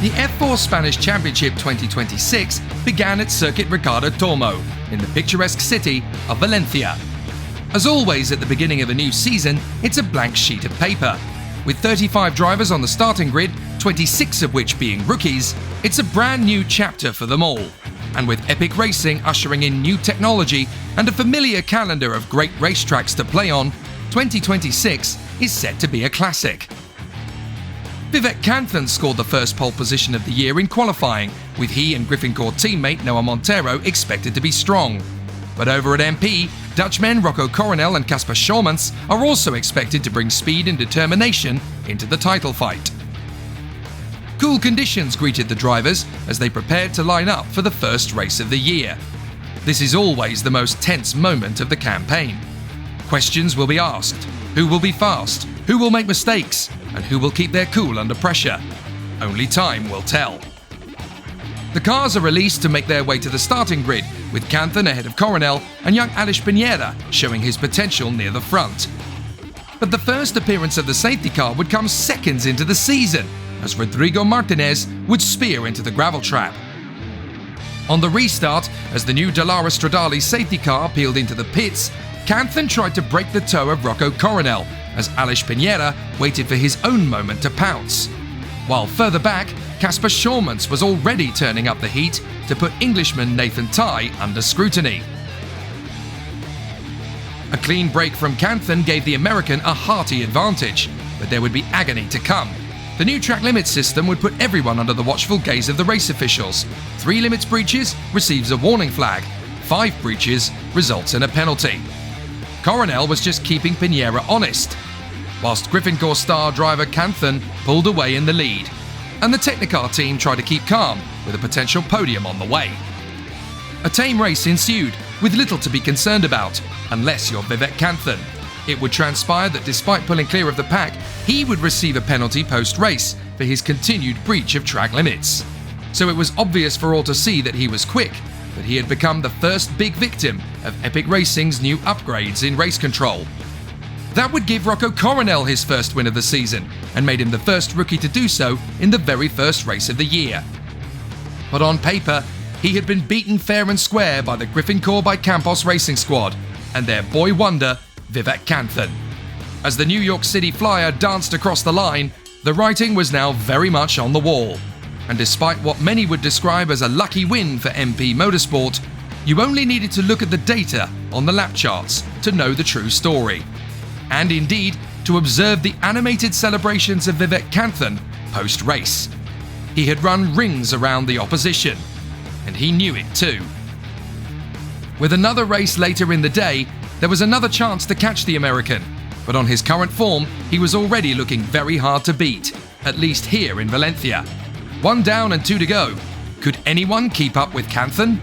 The F4 Spanish Championship 2026 began at Circuit Ricardo Tormo in the picturesque city of Valencia. As always at the beginning of a new season, it's a blank sheet of paper. With 35 drivers on the starting grid, 26 of which being rookies, it's a brand new chapter for them all. And with epic racing ushering in new technology and a familiar calendar of great racetracks to play on, 2026 is set to be a classic. Vivek Kanthan scored the first pole position of the year in qualifying, with he and Griffincorp teammate Noah Montero expected to be strong. But over at MP, Dutchmen Rocco Coronel and Casper Schormans are also expected to bring speed and determination into the title fight. Cool conditions greeted the drivers as they prepared to line up for the first race of the year. This is always the most tense moment of the campaign. Questions will be asked. Who will be fast? Who will make mistakes? And who will keep their cool under pressure? Only time will tell. The cars are released to make their way to the starting grid, with Canthan ahead of Coronel and young Aleix Pineda showing his potential near the front. But the first appearance of the safety car would come seconds into the season, as Rodrigo Martinez would spear into the gravel trap. On the restart, as the new Dallara Stradale safety car peeled into the pits, Canthan tried to break the toe of Rocco Coronel, as Aleix Pineda waited for his own moment to pounce. While further back, Casper Schormans was already turning up the heat to put Englishman Nathan Tye under scrutiny. A clean break from Canthan gave the American a hearty advantage, but there would be agony to come. The new track limit system would put everyone under the watchful gaze of the race officials. 3 limits breaches receives a warning flag, 5 breaches results in a penalty. Coronel was just keeping Pinera honest, whilst Griffincorp star driver Canthan pulled away in the lead, and the Technicar team tried to keep calm with a potential podium on the way. A tame race ensued, with little to be concerned about, unless you're Vivek Kanthan. It would transpire that despite pulling clear of the pack, he would receive a penalty post-race for his continued breach of track limits. So it was obvious for all to see that he was quick, but he had become the first big victim of Epic Racing's new upgrades in race control. That would give Rocco Coronel his first win of the season, and made him the first rookie to do so in the very first race of the year. But on paper, he had been beaten fair and square by the Griffincorp by Campos Racing Squad, and their boy wonder, Vivek Kanthan. As the New York City Flyer danced across the line, the writing was now very much on the wall. And despite what many would describe as a lucky win for MP Motorsport, you only needed to look at the data on the lap charts to know the true story. And indeed, to observe the animated celebrations of Vivek Kanthan post-race. He had run rings around the opposition, and he knew it too. With another race later in the day, there was another chance to catch the American, but on his current form, he was already looking very hard to beat, at least here in Valencia. 1 down and 2 to go. Could anyone keep up with Canthan?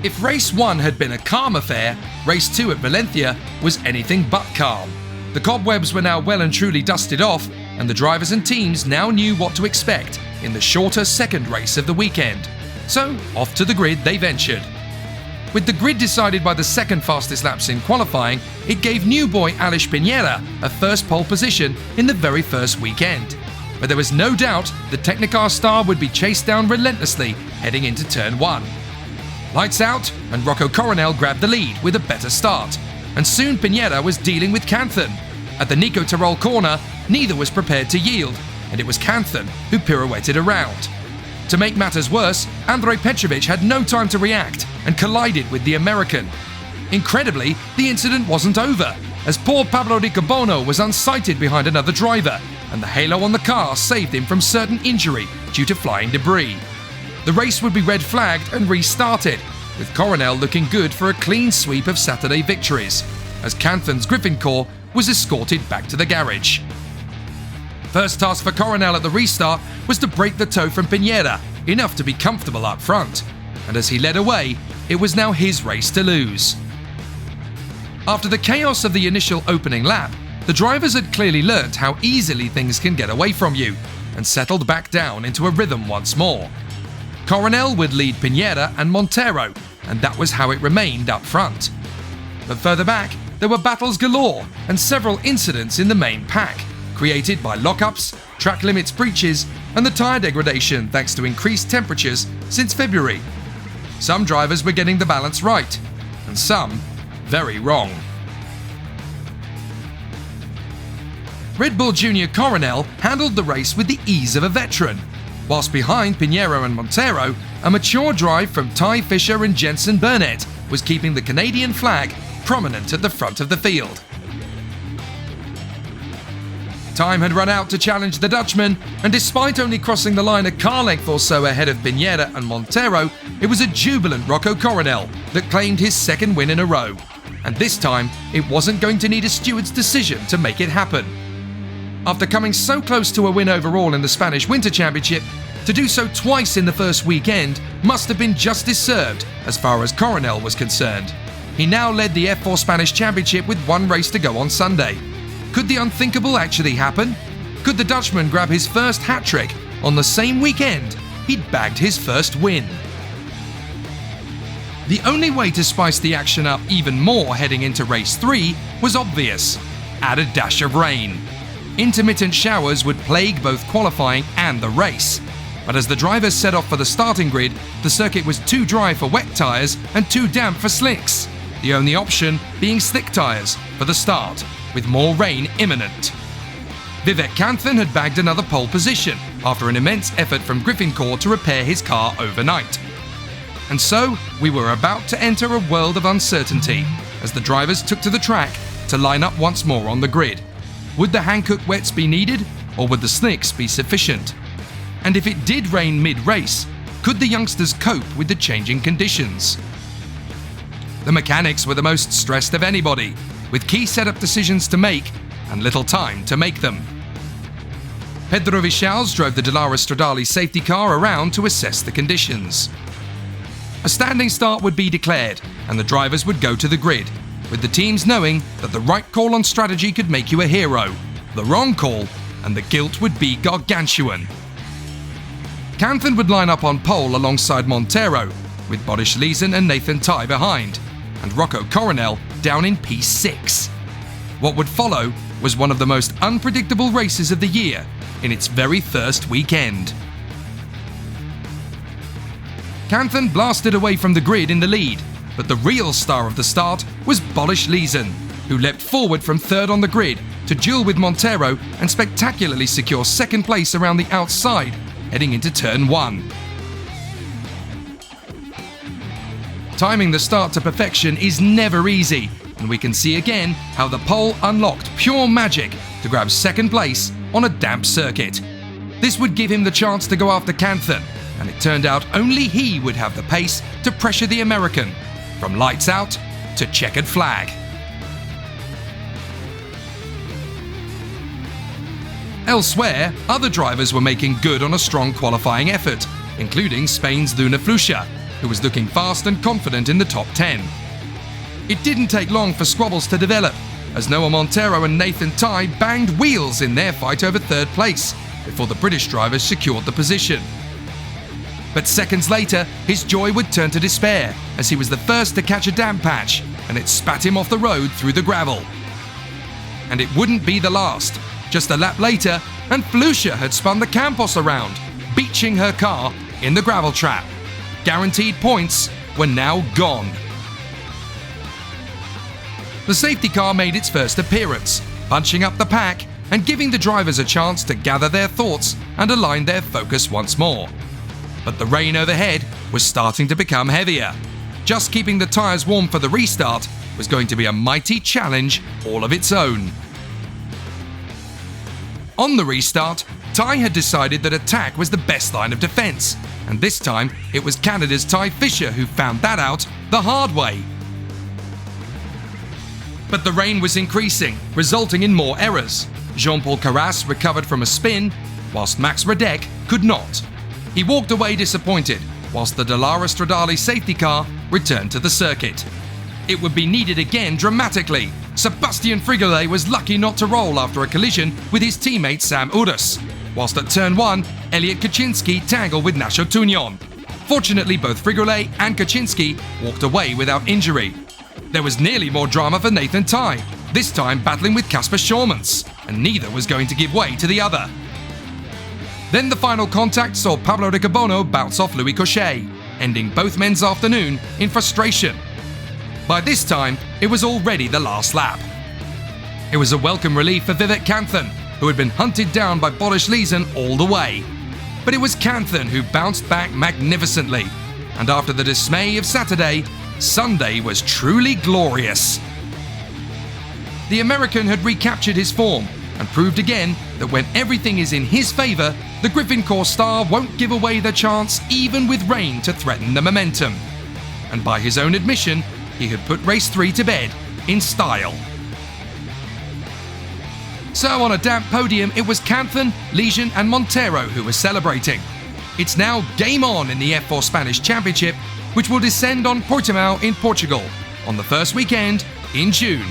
If race 1 had been a calm affair, race 2 at Valencia was anything but calm. The cobwebs were now well and truly dusted off, and the drivers and teams now knew what to expect in the shorter second race of the weekend. So, off to the grid they ventured. With the grid decided by the second fastest laps in qualifying, it gave new boy Aleix Pineda a first pole position in the very first weekend. But there was no doubt the Technicar star would be chased down relentlessly heading into turn 1. Lights out, and Rocco Coronel grabbed the lead with a better start, and soon Pineda was dealing with Canthan. At the Nico Tirol corner, neither was prepared to yield, and it was Canthan who pirouetted around. To make matters worse, Andrej Petrovic had no time to react and collided with the American. Incredibly, the incident wasn't over, as poor Pablo Ricobono was unsighted behind another driver, and the halo on the car saved him from certain injury due to flying debris. The race would be red flagged and restarted, with Coronel looking good for a clean sweep of Saturday victories, as Canthan's Griffincorp was escorted back to the garage. First task for Coronel at the restart was to break the toe from Pineda, enough to be comfortable up front, and as he led away, it was now his race to lose. After the chaos of the initial opening lap, the drivers had clearly learnt how easily things can get away from you, and settled back down into a rhythm once more. Coronel would lead Pineda and Montero, and that was how it remained up front. But further back, there were battles galore and several incidents in the main pack, created by lockups, track limits breaches, and the tyre degradation thanks to increased temperatures since February. Some drivers were getting the balance right, and some very wrong. Red Bull Junior Coronel handled the race with the ease of a veteran, whilst behind Pinheiro and Montero, a mature drive from Ty Fisher and Jensen Burnett was keeping the Canadian flag prominent at the front of the field. Time had run out to challenge the Dutchman, and despite only crossing the line a car length or so ahead of Pinheiro and Montero, it was a jubilant Rocco Coronel that claimed his second win in a row. And this time, it wasn't going to need a steward's decision to make it happen. After coming so close to a win overall in the Spanish Winter Championship, to do so twice in the first weekend must have been justice served as far as Coronel was concerned. He now led the F4 Spanish Championship with one race to go on Sunday. Could the unthinkable actually happen? Could the Dutchman grab his first hat-trick on the same weekend he'd bagged his first win? The only way to spice the action up even more heading into race 3 was obvious: add a dash of rain. Intermittent showers would plague both qualifying and the race. But as the drivers set off for the starting grid, the circuit was too dry for wet tyres and too damp for slicks, the only option being slick tyres for the start, with more rain imminent. Vivek Kanthan had bagged another pole position after an immense effort from Griffincourt to repair his car overnight. And so, we were about to enter a world of uncertainty as the drivers took to the track to line up once more on the grid. Would the hand-cooked wets be needed, or would the slicks be sufficient? And if it did rain mid-race, could the youngsters cope with the changing conditions? The mechanics were the most stressed of anybody, with key setup decisions to make and little time to make them. Pedro Vichals drove the Dallara Stradale safety car around to assess the conditions. A standing start would be declared and the drivers would go to the grid, with the teams knowing that the right call on strategy could make you a hero, the wrong call and the guilt would be gargantuan. Canthan would line up on pole alongside Montero, with Boris Leeson and Nathan Ty behind, and Rocco Coronel down in P6. What would follow was one of the most unpredictable races of the year in its very first weekend. Canthan blasted away from the grid in the lead, but the real star of the start was Boris Leeson, who leapt forward from third on the grid to duel with Montero and spectacularly secure second place around the outside, heading into turn 1. Timing the start to perfection is never easy, and we can see again how the pole unlocked pure magic to grab second place on a damp circuit. This would give him the chance to go after Canthan, and it turned out only he would have the pace to pressure the American, from lights out to checkered flag. Elsewhere, other drivers were making good on a strong qualifying effort, including Spain's Luna Flusha, who was looking fast and confident in the top 10. It didn't take long for squabbles to develop, as Noah Montero and Nathan Ty banged wheels in their fight over third place before the British drivers secured the position. But seconds later, his joy would turn to despair as he was the first to catch a damp patch and it spat him off the road through the gravel. And it wouldn't be the last. Just a lap later, and Flusha had spun the Campos around, beaching her car in the gravel trap. Guaranteed points were now gone. The safety car made its first appearance, punching up the pack and giving the drivers a chance to gather their thoughts and align their focus once more. But the rain overhead was starting to become heavier. Just keeping the tyres warm for the restart was going to be a mighty challenge all of its own. On the restart, Ty had decided that attack was the best line of defence, and this time it was Canada's Ty Fisher who found that out the hard way. But the rain was increasing, resulting in more errors. Jean-Paul Carras recovered from a spin, whilst Max Radek could not. He walked away disappointed, whilst the Dallara Stradale safety car returned to the circuit. It would be needed again dramatically. Sebastian Frigolet was lucky not to roll after a collision with his teammate Sam Urus, whilst at turn 1, Elliot Kaczynski tangled with Nacho Tunion. Fortunately, both Frigolet and Kaczynski walked away without injury. There was nearly more drama for Nathan Tai, this time battling with Kasper Schormans, and neither was going to give way to the other. Then the final contact saw Pablo Riccobono bounce off Louis Cochet, ending both men's afternoon in frustration. By this time, it was already the last lap. It was a welcome relief for Vivek Kanthan, who had been hunted down by Boris Leeson all the way. But it was Canthan who bounced back magnificently, and after the dismay of Saturday, Sunday was truly glorious. The American had recaptured his form and proved again that when everything is in his favour, the Griffin Corps star won't give away the chance even with rain to threaten the momentum. And by his own admission, he had put race 3 to bed in style. So on a damp podium, it was Canthan, Legion and Montero who were celebrating. It's now game on in the F4 Spanish Championship, which will descend on Portimao in Portugal on the first weekend in June.